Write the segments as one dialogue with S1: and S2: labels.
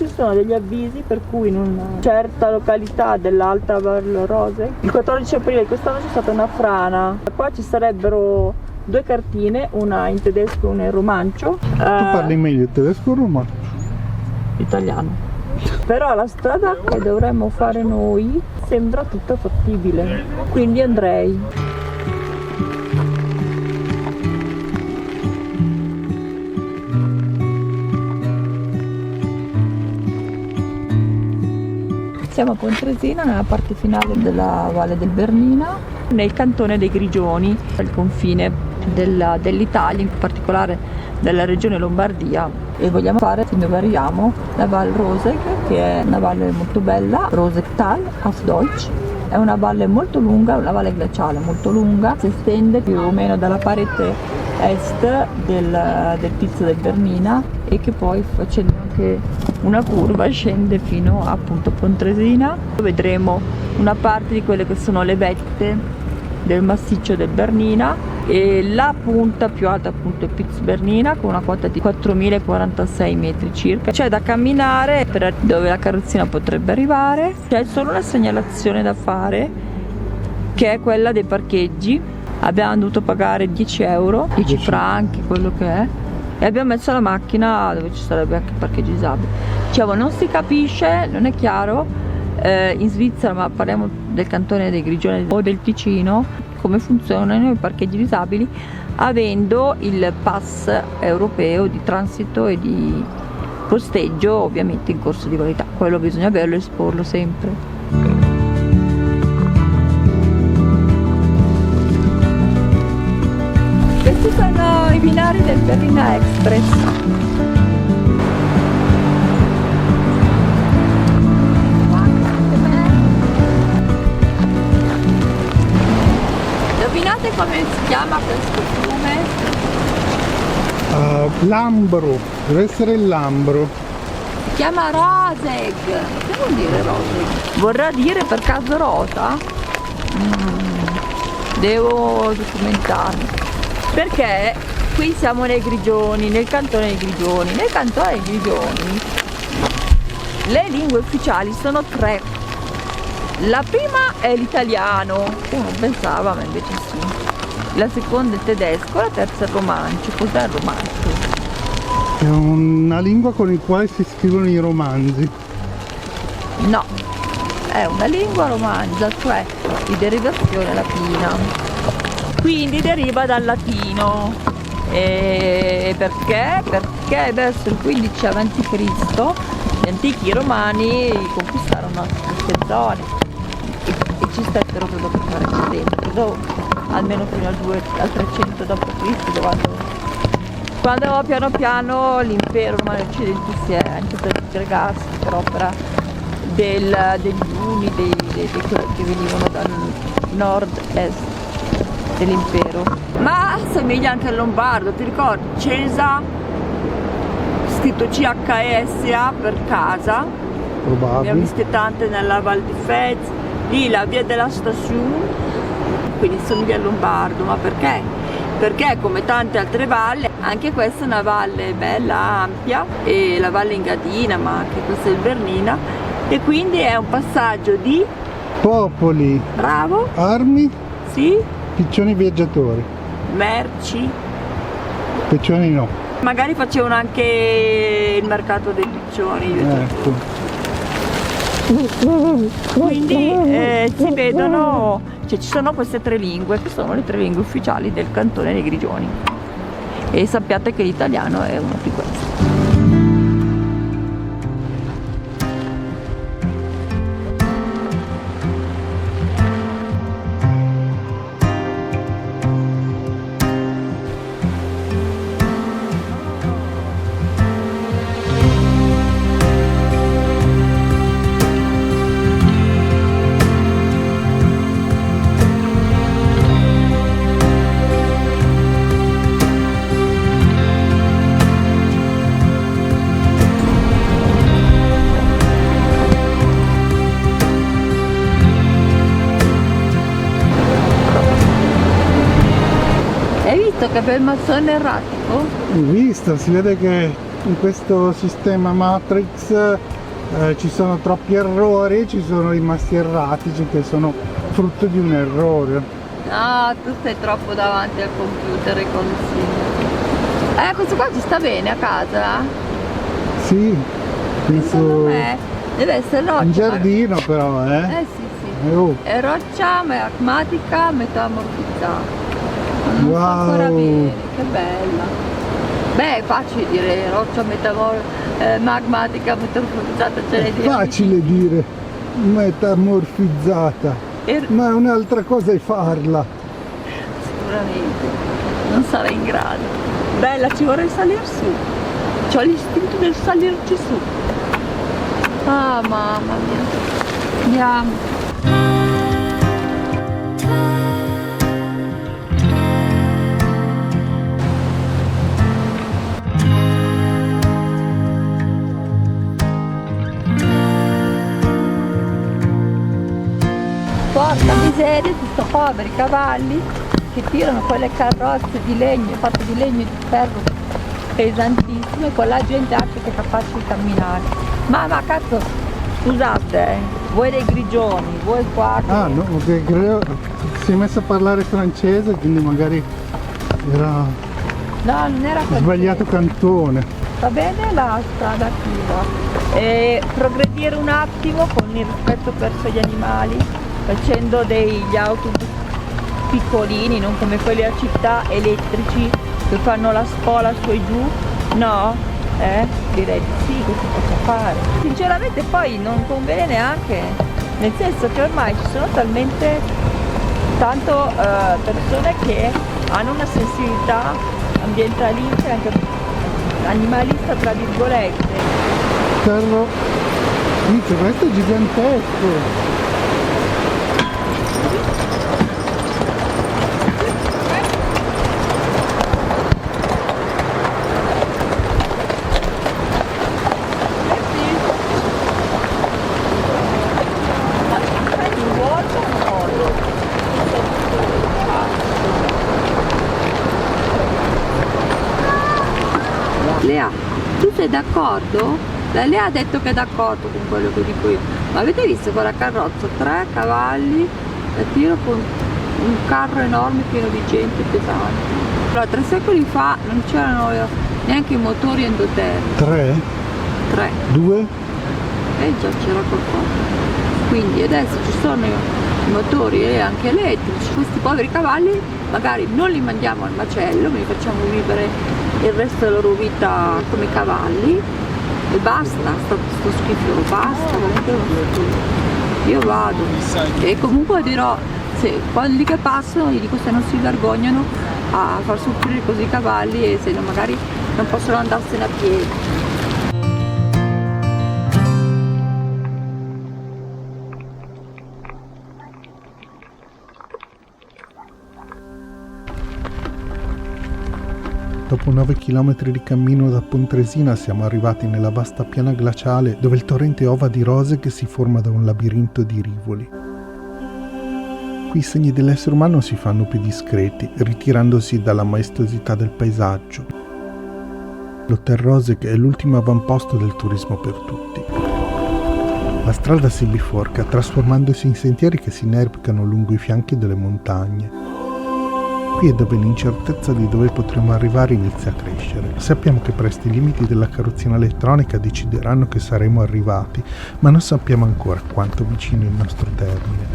S1: Ci sono degli avvisi per cui in una certa località dell'Alta Val Rose il 14 aprile di quest'anno c'è stata una frana. Qua ci sarebbero due cartine, una in tedesco e una in romancio.
S2: Tu parli meglio il tedesco o il romano?
S1: Italiano. Però la strada che dovremmo fare noi sembra tutta fattibile, quindi andrei. Siamo a Pontresina, nella parte finale della Valle del Bernina, nel cantone dei Grigioni, al confine dell'Italia, in particolare della regione Lombardia, e vogliamo fare, se ne variamo, la Val Roseg, che è una valle molto bella, Rosegtal auf Deutsch. È una valle molto lunga, una valle glaciale molto lunga, si estende più o meno dalla parete est del Pizzo del Bernina e che poi, facendo anche una curva, scende fino appunto a Pontresina. Vedremo una parte di quelle che sono le vette del massiccio del Bernina e la punta più alta appunto è Piz Bernina, con una quota di 4046 metri circa. C'è da camminare per dove la carrozzina potrebbe arrivare. C'è solo una segnalazione da fare, che è quella dei parcheggi. Abbiamo dovuto pagare 10 euro, 10 franchi, quello che è, e abbiamo messo la macchina dove ci sarebbe anche il parcheggio disabili. Dicevo, non si capisce, non è chiaro in Svizzera, ma parliamo del cantone dei Grigioni o del Ticino, come funzionano i parcheggi disabili avendo il pass europeo di transito e di posteggio, ovviamente in corso di validità. Quello bisogna averlo e esporlo sempre. Questi sono i binari del Bernina Express. Indovinate come si chiama questo fiume?
S2: Lambro, deve essere il Lambro.
S1: Si chiama Roseg. Che vuol dire Roseg? Vorrà dire per caso rosa? Devo documentarmi. Perché qui siamo nei Grigioni, nel cantone dei Grigioni. Nel cantone dei Grigioni le lingue ufficiali sono tre. La prima è l'italiano, uno pensava, ma invece sì. La seconda è il tedesco, la terza è il romancio. Cos'è il romancio?
S2: È una lingua con la quale si scrivono i romanzi.
S1: No, è una lingua romanza, cioè di derivazione latina. Quindi deriva dal latino. E perché? Perché verso il 15 a.C. gli antichi romani conquistarono queste zone e ci stettero credo precedente, almeno fino al 300 d.C., quando piano piano l'impero romano occidente si è anche per disgregarsi per opera degli uni che venivano dal nord-est dell'impero. Ma somiglia anche al lombardo, ti ricordi? Cesa, scritto CHESA per casa.
S2: Probabile.
S1: Abbiamo viste tante nella Val di Fez, lì la via della Station, quindi somiglia al lombardo. Ma perché? Perché come tante altre valli, anche questa è una valle bella, ampia, e la valle Engadina, ma anche questa è il Bernina, e quindi è un passaggio di
S2: Popoli,
S1: bravo,
S2: armi,
S1: sì,
S2: piccioni viaggiatori.
S1: merci.
S2: Piccioni no.
S1: Magari facevano anche il mercato dei piccioni.
S2: Ecco.
S1: Quindi si vedono, cioè ci sono queste tre lingue che sono le tre lingue ufficiali del cantone dei Grigioni, e sappiate che l'italiano è una di queste. Che bel massone erratico.
S2: Hai visto? Si vede che in questo sistema Matrix ci sono troppi errori, ci sono rimasti erratici che sono frutto di un errore.
S1: No, tu stai troppo davanti al computer e consigli. Questo qua ci sta bene a casa?
S2: Sì,
S1: Secondo
S2: penso
S1: me deve essere roccia.
S2: in giardino però,
S1: Sì, sì.
S2: Oh.
S1: È roccia magmatica metamorfizzata. Non so ancora
S2: Wow.
S1: bene, che bella. Beh, è facile dire roccia magmatica metamorfizzata, ce l'hai
S2: È facile dire metamorfizzata, ma un'altra cosa è farla.
S1: Sicuramente non sarei in grado. Bella, ci vorrei salire su. C'ho l'istinto del salirci su. Ah, mamma mia. Andiamo. Porca miseria di sto poveri cavalli che tirano quelle carrozze di legno, fatte di legno e di ferro pesantissime, con la gente anche che è capace di camminare. Ma cazzo, scusate, voi dei grigioni, voi qua che...
S2: Ah no, perché credo si è messo a parlare francese, quindi magari era
S1: No, non era così.
S2: sbagliato cantone.
S1: Va bene la strada attiva. Progredire un attimo con il rispetto verso gli animali, facendo degli autobus piccolini, non come quelli a città, elettrici, che fanno la spola su e giù. No? Direi di sì, che si possa fare. Sinceramente poi non conviene neanche, nel senso che ormai ci sono talmente tanto persone che hanno una sensibilità ambientalista e anche animalista tra virgolette.
S2: Carro, dice, questo è gigantesco.
S1: Lea, tu sei d'accordo? La Lea ha detto che è d'accordo con quello che dico io. Ma avete visto quella carrozza? 3 cavalli da tiro con un carro enorme pieno di gente pesante. Allora, 3 secoli fa non c'erano neanche i motori endotermici.
S2: 3?
S1: 3.
S2: 2?
S1: Già c'era qualcosa. Quindi adesso ci sono i motori e anche elettrici. Questi poveri cavalli magari non li mandiamo al macello, ma li facciamo vivere il resto della loro vita come cavalli e basta, sto schifo, basta, veramente uno schifo. Io vado e comunque dirò, se quelli che passano gli dico se non si vergognano a far soffrire così i cavalli e se no magari non possono andarsene a piedi.
S2: Dopo 9 km di cammino da Pontresina siamo arrivati nella vasta piana glaciale dove il torrente ova di rose che si forma da un labirinto di rivoli. Qui i segni dell'essere umano si fanno più discreti, ritirandosi dalla maestosità del paesaggio. L'Hotel Rose che è l'ultimo avamposto del turismo per tutti. La strada si biforca, trasformandosi in sentieri che si inerpicano lungo i fianchi delle montagne. Qui è dove l'incertezza di dove potremo arrivare inizia a crescere. Sappiamo che presto i limiti della carrozzina elettronica decideranno che saremo arrivati, ma non sappiamo ancora quanto vicino il nostro termine.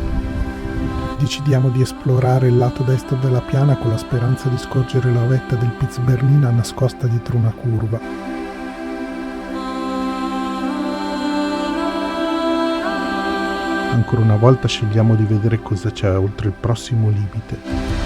S2: Decidiamo di esplorare il lato destro della piana con la speranza di scorgere la vetta del Piz Bernina nascosta dietro una curva. Ancora una volta scegliamo di vedere cosa c'è oltre il prossimo limite.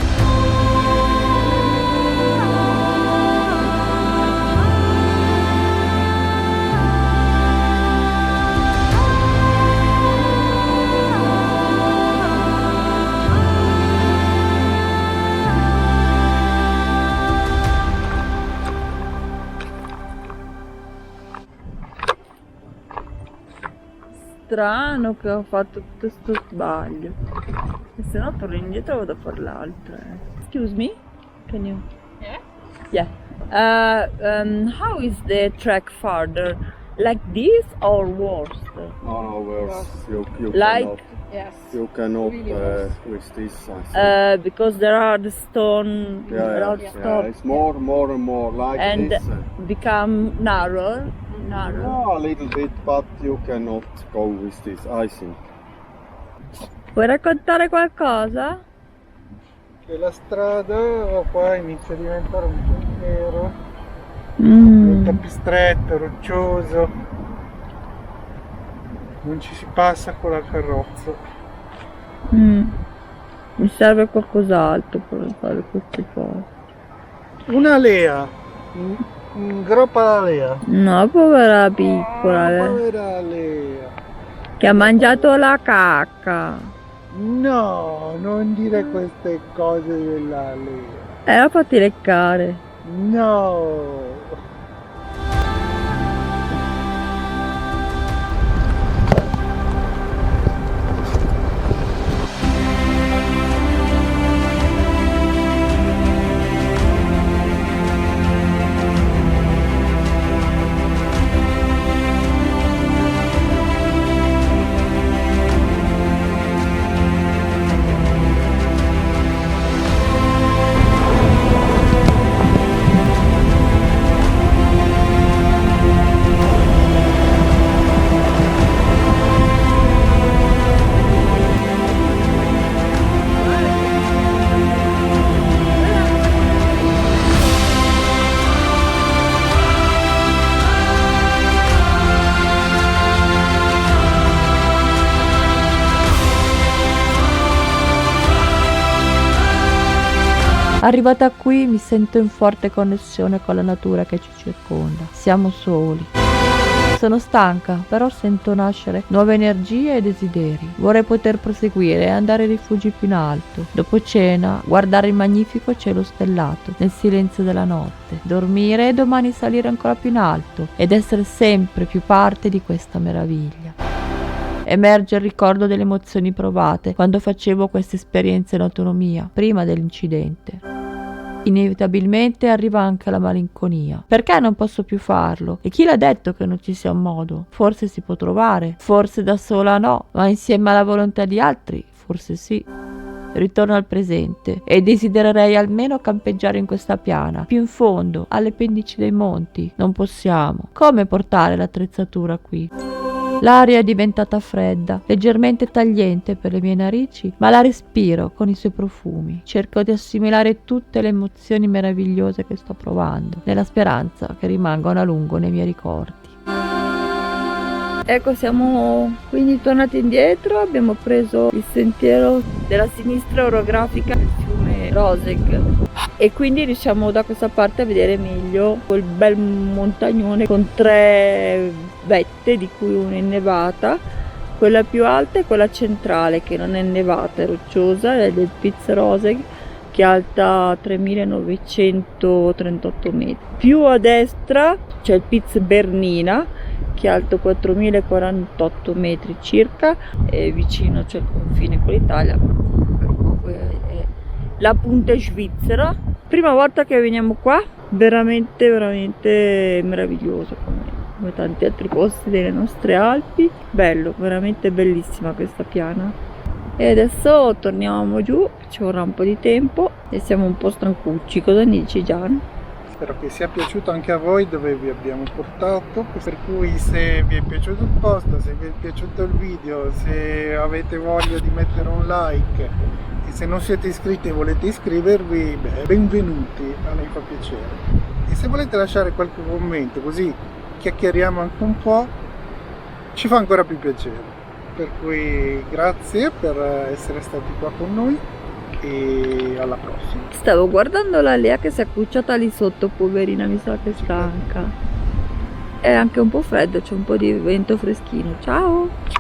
S1: Strano che ho fatto tutto sto sbaglio, e se no torno indietro e vado a fare l'altra. Excuse me? Can you? Yeah? Yeah. How is the trek further? Like this or worse?
S3: No, worse. You
S1: Like-
S3: cannot.
S4: Yes.
S3: You cannot
S4: Really worse.
S3: with this. I think.
S1: Because there are the stone
S3: yeah,
S1: road
S3: yeah.
S1: stop
S3: It's more and more like
S1: and
S3: this.
S1: become narrower.
S3: No, a little bit, but you cannot go with this. I think.
S1: Puoi raccontare qualcosa?
S2: Che la strada qua inizia a diventare un sentiero,
S1: Mm.
S2: diventa più stretto, roccioso, non ci si passa con la carrozza.
S1: Mi serve qualcos'altro per fare queste cose.
S2: Una Lea, groppa la Lea.
S1: No, povera piccola,
S2: Povera Lea.
S1: che ha mangiato la cacca.
S2: No, non dire queste cose della Lea.
S1: La fatti leccare.
S2: No.
S1: Arrivata qui mi sento in forte connessione con la natura che ci circonda. Siamo soli. Sono stanca, però sento nascere nuove energie e desideri. Vorrei poter proseguire e andare ai rifugi più in alto. Dopo cena, guardare il magnifico cielo stellato nel silenzio della notte. Dormire e domani salire ancora più in alto ed essere sempre più parte di questa meraviglia. Emerge il ricordo delle emozioni provate quando facevo queste esperienze in autonomia, prima dell'incidente. Inevitabilmente arriva anche la malinconia. Perché non posso più farlo? E chi l'ha detto che non ci sia un modo? Forse si può trovare, forse da sola no, ma insieme alla volontà di altri, forse sì. Ritorno al presente e desidererei almeno campeggiare in questa piana, più in fondo, alle pendici dei monti. Non possiamo. Come portare l'attrezzatura qui? L'aria è diventata fredda, leggermente tagliente per le mie narici, ma la respiro con i suoi profumi. Cerco di assimilare tutte le emozioni meravigliose che sto provando, nella speranza che rimangano a lungo nei miei ricordi. Ecco, siamo quindi tornati indietro, abbiamo preso il sentiero della sinistra orografica del fiume Roseg e quindi riusciamo da questa parte a vedere meglio quel bel montagnone con 3 vette, di cui una è innevata, quella più alta e quella centrale che non è innevata, è rocciosa, è del Piz Roseg, che è alta 3938 metri. Più a destra c'è il Piz Bernina, che è alto 4048 metri circa, e vicino c'è il confine con l'Italia. È la punta svizzera. Prima volta che veniamo qua, veramente meraviglioso, come tanti altri posti delle nostre Alpi. Bello, veramente bellissima questa piana. E adesso torniamo giù, ci vorrà un po' di tempo e siamo un po' stancucci. Cosa ne dici, Gian?
S2: Spero che sia piaciuto anche a voi dove vi abbiamo portato, per cui se vi è piaciuto il posto, se vi è piaciuto il video, se avete voglia di mettere un like e se non siete iscritti e volete iscrivervi, benvenuti, a noi fa piacere. E se volete lasciare qualche commento così chiacchieriamo anche un po', ci fa ancora più piacere. Per cui grazie per essere stati qua con noi e alla prossima.
S1: Stavo guardando la Lea che si è accucciata lì sotto, poverina, mi sa che è stanca. È anche un po' freddo, c'è un po' di vento freschino. Ciao!